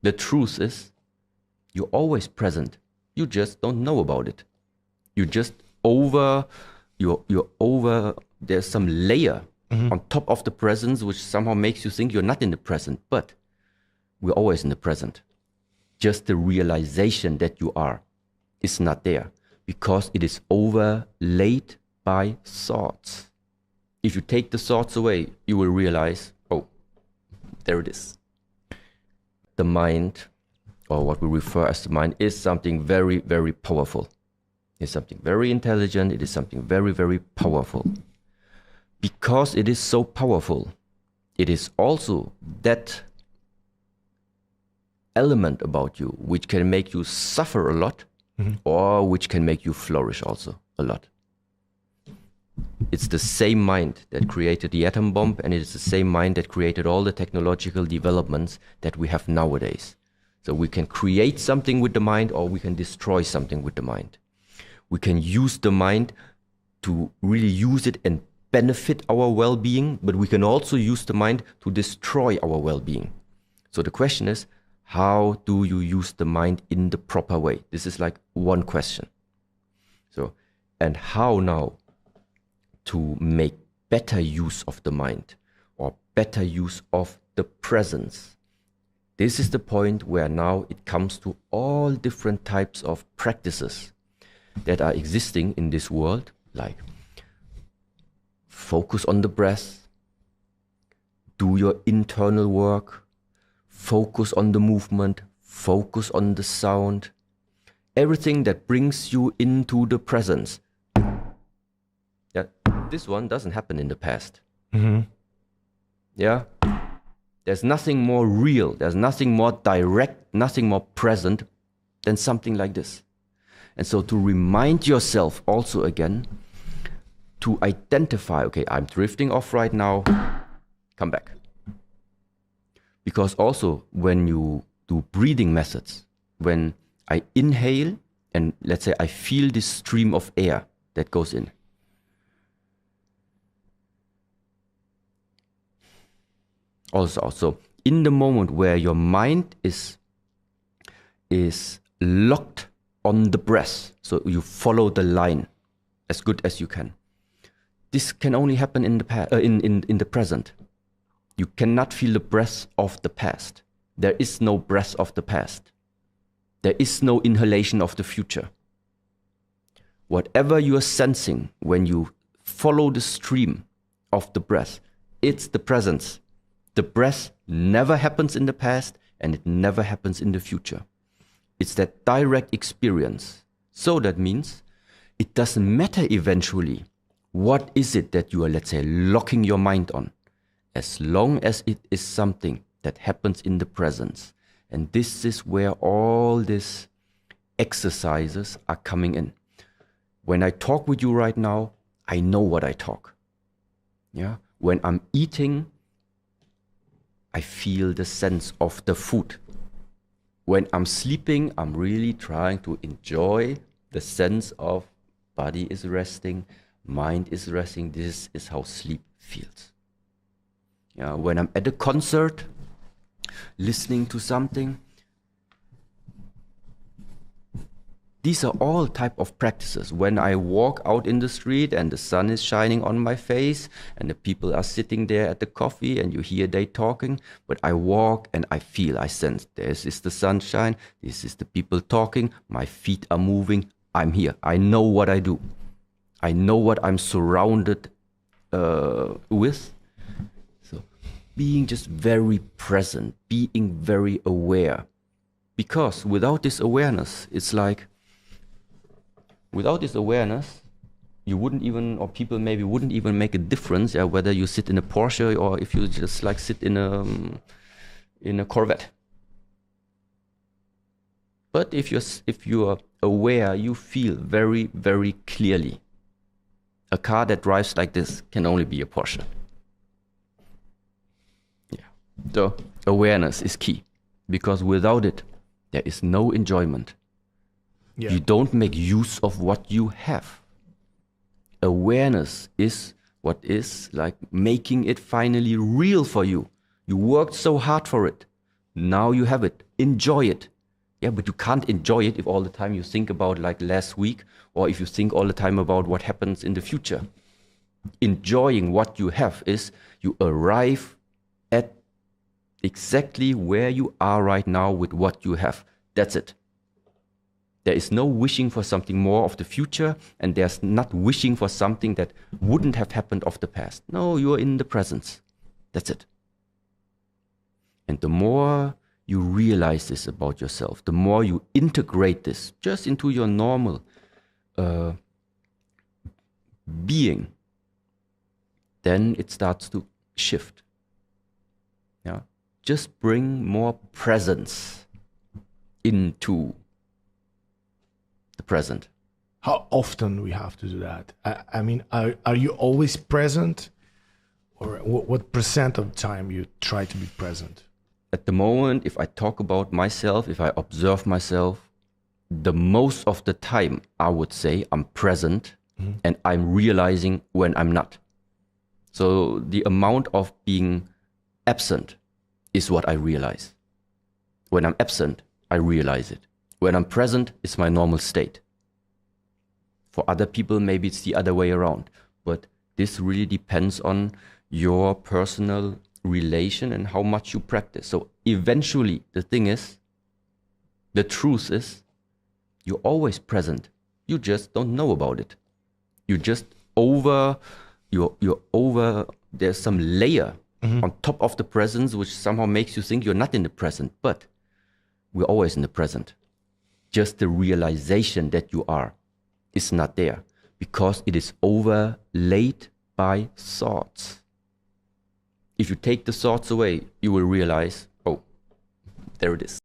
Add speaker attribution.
Speaker 1: The truth is, you're always present. You just don't know about it. You're over, there's some layer on top of the presence which somehow makes you think you're not in the present, but we're always in the present. Just the realization that you are is not there because it is overlaid by thoughts. If you take the thoughts away, you will realize, oh, there it is. The mind, or what we refer as the mind, is something very, very powerful. It's something very intelligent. It is something very, very powerful. Because it is so powerful, it is also that element about you which can make you suffer a lot, or which can make you flourish also a lot. It's the same mind that created the atom bomb, and it is the same mind that created all the technological developments that we have nowadays. So we can create something with the mind, or we can destroy something with the mind. We can use the mind to really use it and benefit our well-being, but we can also use the mind to destroy our well-being. So the question is, how do you use the mind in the proper way? This is like one question. So, and how now to make better use of the mind or better use of the presence? This is the point where now it comes to all different types of practices that are existing in this world, like focus on the breath, do your internal work, focus on the movement, focus on the sound, everything that brings you into the presence. Yeah, this one doesn't happen in the past. Yeah, there's nothing more real, there's nothing more direct, nothing more present than something like this. And so to remind yourself also again, to identify, okay, I'm drifting off right now, come back. Because also when you do breathing methods, when I inhale and let's say I feel this stream of air that goes in. Also, in the moment where your mind is locked on the breath, so you follow the line as good as you can. This can only happen in the present. You cannot feel the breath of the past. There is no breath of the past. There is no inhalation of the future. Whatever you are sensing when you follow the stream of the breath, it's the presence. The breath never happens in the past and it never happens in the future. It's that direct experience. So that means it doesn't matter eventually what is it that you are, let's say, locking your mind on, as long as it is something that happens in the presence. And this is where all these exercises are coming in. When I talk with you right now, I know what I talk. Yeah. When I'm eating, I feel the sense of the food. When I'm sleeping, I'm really trying to enjoy the sense of body is resting, mind is resting. This is how sleep feels. Yeah, when I'm at a concert, listening to something, these are all type of practices. When I walk out in the street and the sun is shining on my face and the people are sitting there at the coffee and you hear they talking, but I walk and I feel, I sense this is the sunshine, this is the people talking, my feet are moving, I'm here. I know what I do. I know what I'm surrounded with. So being just very present, being very aware. Because without this awareness, it's like, without this awareness, you wouldn't even, or people maybe wouldn't even make a difference, whether you sit in a Porsche or if you just like sit in a Corvette. But if you're aware, you feel very, very clearly. A car that drives like this can only be a Porsche. Yeah. So awareness is key, because without it, there is no enjoyment. Yeah. You don't make use of what you have. Awareness is what is like making it finally real for you. You worked so hard for it, Now you have it. Enjoy it. Yeah, but you can't enjoy it if all the time you think about like last week, or if you think all the time about what happens in the future. Enjoying what you have is you arrive at exactly where you are right now with what you have. That's it. There is no wishing for something more of the future, and there's not wishing for something that wouldn't have happened of the past. No, you're in the presence. That's it. And the more you realize this about yourself, the more you integrate this just into your normal being, then it starts to shift. Yeah, just bring more presence into the present.
Speaker 2: How often we have to do that? I mean, are you always present, or what percent of the time you try to be present?
Speaker 1: At the moment, if I talk about myself, if I observe myself, the most of the time I would say I'm present, and I'm realizing when I'm not. So the amount of being absent is what I realize. When I'm absent, I realize it. When I'm present, it's my normal state. For other people, maybe it's the other way around. But this really depends on your personal relation and how much you practice. So eventually, the thing is, the truth is, you're always present. You just don't know about it. You just you're over, there's some layer on top of the presence which somehow makes you think you're not in the present, but we're always in the present. Just the realization that you are is not there because it is overlaid by thoughts. If you take the thoughts away, you will realize, oh, there it is.